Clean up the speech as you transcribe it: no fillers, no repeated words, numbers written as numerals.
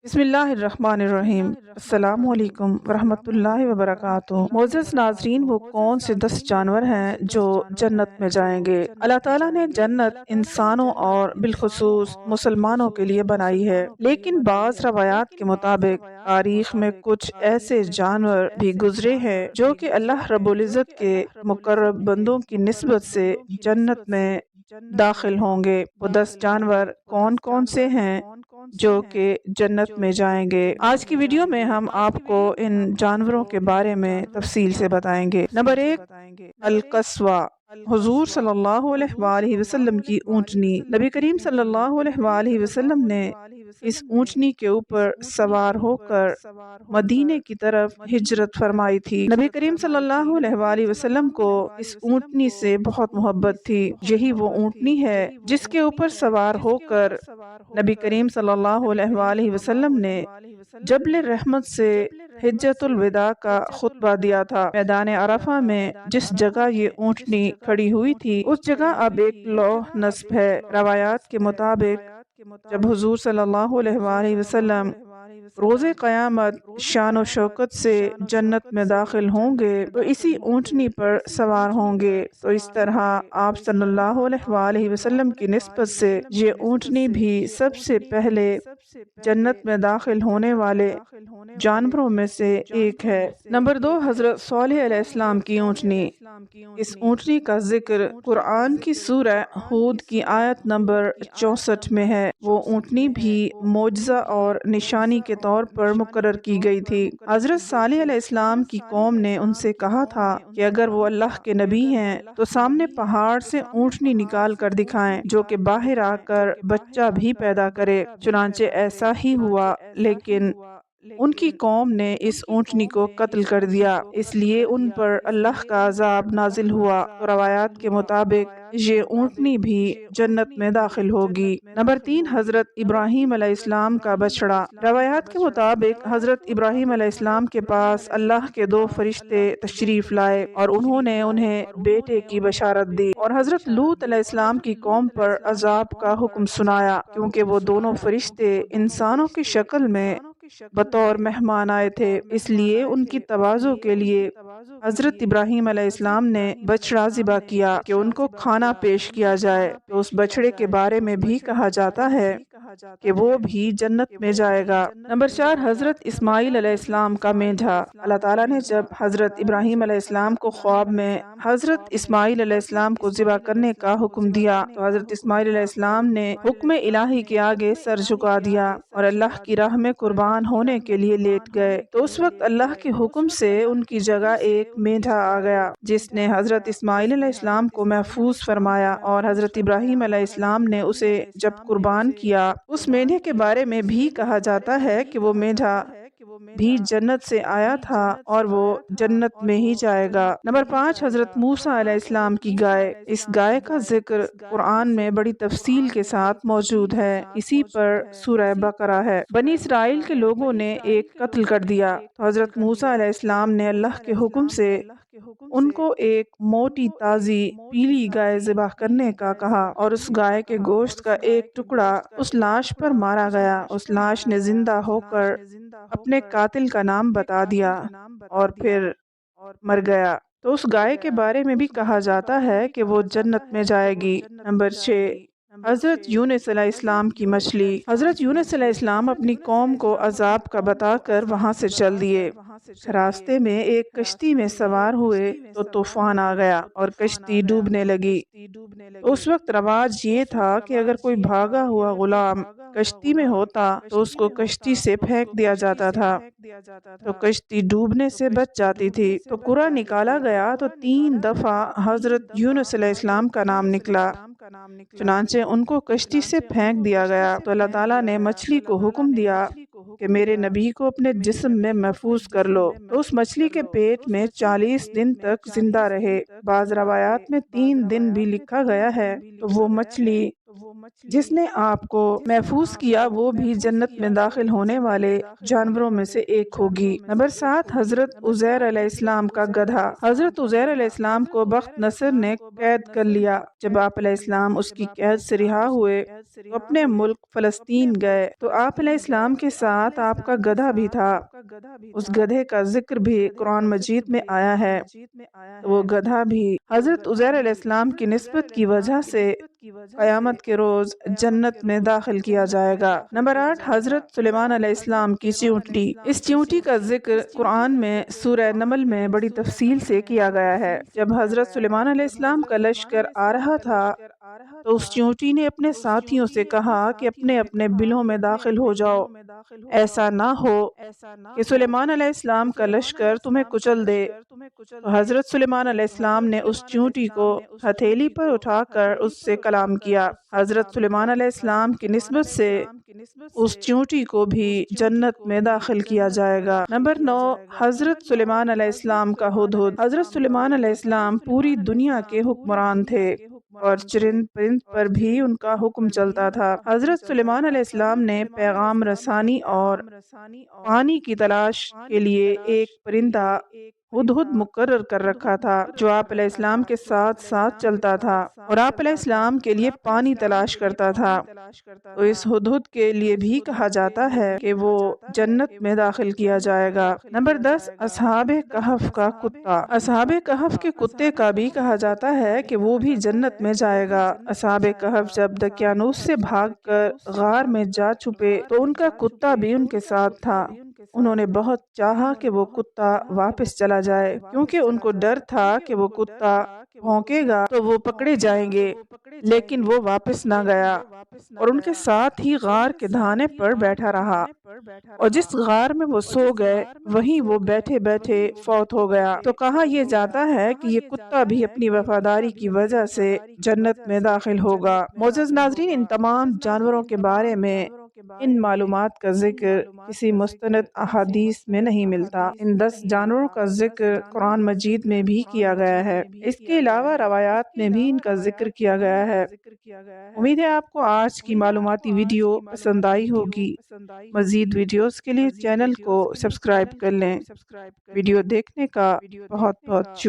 بسم اللہ الرحمن الرحیم۔ السلام علیکم ورحمۃ اللہ وبرکاتہ۔ معزز ناظرین، وہ کون سے 10 جانور ہیں جو جنت میں جائیں گے؟ اللہ تعالیٰ نے جنت انسانوں اور بالخصوص مسلمانوں کے لیے بنائی ہے، لیکن بعض روایات کے مطابق تاریخ میں کچھ ایسے جانور بھی گزرے ہیں جو کہ اللہ رب العزت کے مقرب بندوں کی نسبت سے جنت میں داخل ہوں گے۔ وہ 10 جانور کون کون سے ہیں جو کہ جنت میں جائیں گے؟ آج کی ویڈیو میں ہم آپ کو ان جانوروں کے بارے میں تفصیل سے بتائیں گے۔ نمبر 1، القصوہ، حضور صلی اللہ علیہ وآلہ وسلم کی اونٹنی۔ نبی کریم صلی اللہ علیہ وآلہ وسلم نے اس اونٹنی کے اوپر سوار ہو کر مدینے کی طرف ہجرت فرمائی تھی۔ نبی کریم صلی اللہ علیہ وآلہ وسلم کو اس اونٹنی سے بہت محبت تھی۔ یہی وہ اونٹنی ہے جس کے اوپر سوار ہو کر نبی کریم صلی اللہ علیہ وآلہ وسلم نے جبل رحمت سے حجۃ الوداع کا خطبہ دیا تھا۔ میدان عرفہ میں جس جگہ یہ اونٹنی کھڑی ہوئی تھی اس جگہ اب ایک لوح نصب ہے۔ روایات کے مطابق جب حضور صلی اللہ علیہ وآلہ وسلم روز قیامت شان و شوکت سے جنت میں داخل ہوں گے تو اسی اونٹنی پر سوار ہوں گے، تو اس طرح آپ صلی اللہ علیہ وآلہ وسلم کی نسبت سے یہ اونٹنی بھی سب سے پہلے جنت میں داخل ہونے والے جانوروں میں سے ایک ہے۔ نمبر 2، حضرت صالح علیہ السلام کی اونٹنی۔ اس اونٹنی کا ذکر قرآن کی سورہ ہود کی آیت نمبر 64 میں ہے۔ وہ اونٹنی بھی معجزہ اور نشانی کے طور پر مقرر کی گئی تھی۔ حضرت صالح علیہ السلام کی قوم نے ان سے کہا تھا کہ اگر وہ اللہ کے نبی ہیں تو سامنے پہاڑ سے اونٹنی نکال کر دکھائیں جو کہ باہر آ کر بچہ بھی پیدا کرے۔ چنانچہ ایسا ہی ہوا، لیکن ان کی قوم نے اس اونٹنی کو قتل کر دیا، اس لیے ان پر اللہ کا عذاب نازل ہوا۔ تو روایات کے مطابق یہ اونٹنی بھی جنت میں داخل ہوگی۔ نمبر 3، حضرت ابراہیم علیہ السلام کا بچڑا۔ روایات کے مطابق حضرت ابراہیم علیہ السلام کے پاس اللہ کے 2 فرشتے تشریف لائے اور انہوں نے انہیں بیٹے کی بشارت دی، اور حضرت لوط علیہ السلام کی قوم پر عذاب کا حکم سنایا کیونکہ وہ دونوں فرشتے انسانوں کی شکل میں بطور مہمان آئے تھے، اس لیے ان کی تواضع کے لیے حضرت ابراہیم علیہ السلام نے بچڑا ذبح کیا کہ ان کو کھانا پیش کیا جائے۔ تو اس بچڑے کے بارے میں بھی کہا جاتا ہے کہ وہ بھی جنت میں جائے گا۔ نمبر 4، حضرت اسماعیل علیہ السلام کا مینڈھا۔ اللہ تعالیٰ نے جب حضرت ابراہیم علیہ السلام کو خواب میں حضرت اسماعیل علیہ السلام کو ذبح کرنے کا حکم دیا تو حضرت اسماعیل علیہ السلام نے حکم الہی کے آگے سر جھکا دیا اور اللہ کی راہ میں قربان ہونے کے لیے لیٹ گئے۔ تو اس وقت اللہ کے حکم سے ان کی جگہ ایک مینڈھا آ گیا جس نے حضرت اسماعیل علیہ السلام کو محفوظ فرمایا، اور حضرت ابراہیم علیہ السلام نے اسے جب قربان کیا اس مینڈھے کے بارے میں بھی کہا جاتا ہے کہ وہ مینڈھا بھی جنت سے آیا تھا اور وہ جنت میں ہی جائے گا۔ نمبر 5، حضرت موسیٰ علیہ السلام کی گائے۔ اس گائے کا ذکر قرآن میں بڑی تفصیل کے ساتھ موجود ہے، اسی پر سورہ بقرہ ہے۔ بنی اسرائیل کے لوگوں نے ایک قتل کر دیا تو حضرت موسیٰ علیہ السلام نے اللہ کے حکم سے ان کو ایک موٹی تازی پیلی گائے ذبح کرنے کا کہا، اور اس گائے کے گوشت کا ایک ٹکڑا اس لاش پر مارا گیا۔ اس لاش نے زندہ ہو کر اپنے قاتل کا نام بتا دیا اور پھر مر گیا۔ تو اس گائے کے بارے میں بھی کہا جاتا ہے کہ وہ جنت میں جائے گی۔ نمبر 6، حضرت یونس علیہ السلام کی مچھلی۔ حضرت یونس علیہ السلام اپنی قوم کو عذاب کا بتا کر وہاں سے چل دیے۔ راستے میں ایک کشتی میں سوار ہوئے تو طوفان آ گیا اور کشتی ڈوبنے لگی۔ اس وقت رواج یہ تھا کہ اگر کوئی بھاگا ہوا غلام کشتی میں ہوتا تو اس کو کشتی سے پھینک دیا جاتا تھا تو کشتی ڈوبنے سے بچ جاتی تھی۔ تو قرعہ نکالا گیا تو 3 دفعہ حضرت یونس علیہ السلام کا نام نکلا، چنانچہ ان کو کشتی سے پھینک دیا گیا۔ تو اللہ تعالیٰ نے مچھلی کو حکم دیا کہ میرے نبی کو اپنے جسم میں محفوظ کر لو، تو اس مچھلی کے پیٹ میں 40 دن تک زندہ رہے۔ بعض روایات میں 3 دن بھی لکھا گیا ہے۔ تو وہ مچھلی جس نے آپ کو محفوظ کیا وہ بھی جنت میں داخل ہونے والے جانوروں میں سے ایک ہوگی۔ نمبر 7، حضرت عزیر علیہ السلام کا گدھا۔ حضرت عزیر علیہ السلام کو بخت نصر نے قید کر لیا۔ جب آپ علیہ السلام اس کی قید سے رہا ہوئے تو اپنے ملک فلسطین گئے تو آپ علیہ السلام کے ساتھ آپ کا گدھا بھی تھا۔ اس گدھے کا ذکر بھی قرآن مجید میں آیا ہے۔ وہ گدھا بھی حضرت عزیر علیہ السلام کی نسبت کی وجہ سے قیامت کے روز جنت میں داخل کیا جائے گا۔ نمبر 8، حضرت سلیمان علیہ السلام کی چیونٹی۔ اس چیونٹی کا ذکر قرآن میں سورہ نمل میں بڑی تفصیل سے کیا گیا ہے۔ جب حضرت سلیمان علیہ السلام کا لشکر آ رہا تھا تو اس چیونٹی نے اپنے ساتھیوں سے کہا کہ اپنے اپنے بلوں میں داخل ہو جاؤ، ایسا نہ ہو کہ سلیمان علیہ السلام کا لشکر تمہیں کچل دے۔ تو حضرت سلیمان علیہ السلام نے اس چیونٹی کو ہتھیلی پر اٹھا کر اس سے کلام کیا۔ حضرت سلیمان علیہ السلام کی نسبت سے اس چیونٹی کو بھی جنت میں داخل کیا جائے گا۔ نمبر 9، حضرت سلیمان علیہ السلام کا ہدہد۔ حضرت سلیمان علیہ السلام پوری دنیا کے حکمران تھے اور چرند پرند پر بھی ان کا حکم چلتا تھا۔ حضرت سلیمان علیہ السلام نے پیغام رسانی اور پانی کی تلاش کے لیے ایک پرندہ ہدہد مقرر کر رکھا تھا جو آپ علیہ السلام کے ساتھ ساتھ چلتا تھا اور آپ علیہ السلام کے لیے پانی تلاش کرتا تھا۔ تو اس ہدہد کے لیے بھی کہا جاتا ہے کہ وہ جنت میں داخل کیا جائے گا۔ نمبر 10، اصحاب کہف کا کتا۔ اصحاب کہف کے کتے کا بھی کہا جاتا ہے کہ وہ بھی جنت میں جائے گا۔ اصحاب کہف جب دقیانوس سے بھاگ کر غار میں جا چھپے تو ان کا کتا بھی ان کے ساتھ تھا۔ انہوں نے بہت چاہا کہ وہ کتا واپس چلا جائے کیونکہ ان کو ڈر تھا کہ وہ کتا بھونکے گا تو وہ پکڑے جائیں گے، لیکن وہ واپس نہ گیا اور ان کے ساتھ ہی غار کے دھانے پر بیٹھا رہا، اور جس غار میں وہ سو گئے وہیں وہ بیٹھے بیٹھے فوت ہو گیا۔ تو کہا یہ جاتا ہے کہ یہ کتا بھی اپنی وفاداری کی وجہ سے جنت میں داخل ہوگا۔ معزز ناظرین، ان تمام جانوروں کے بارے میں ان معلومات کا ذکر کسی مستند احادیث میں نہیں ملتا۔ ان 10 جانوروں کا ذکر قرآن مجید میں بھی کیا گیا ہے۔ اس کے علاوہ روایات میں بھی ان کا ذکر کیا گیا ہے۔ امید ہے آپ کو آج کی معلوماتی ویڈیو پسند آئی ہوگی۔ مزید ویڈیوز کے لیے چینل کو سبسکرائب کر لیں۔ ویڈیو دیکھنے کا بہت بہت شکریہ۔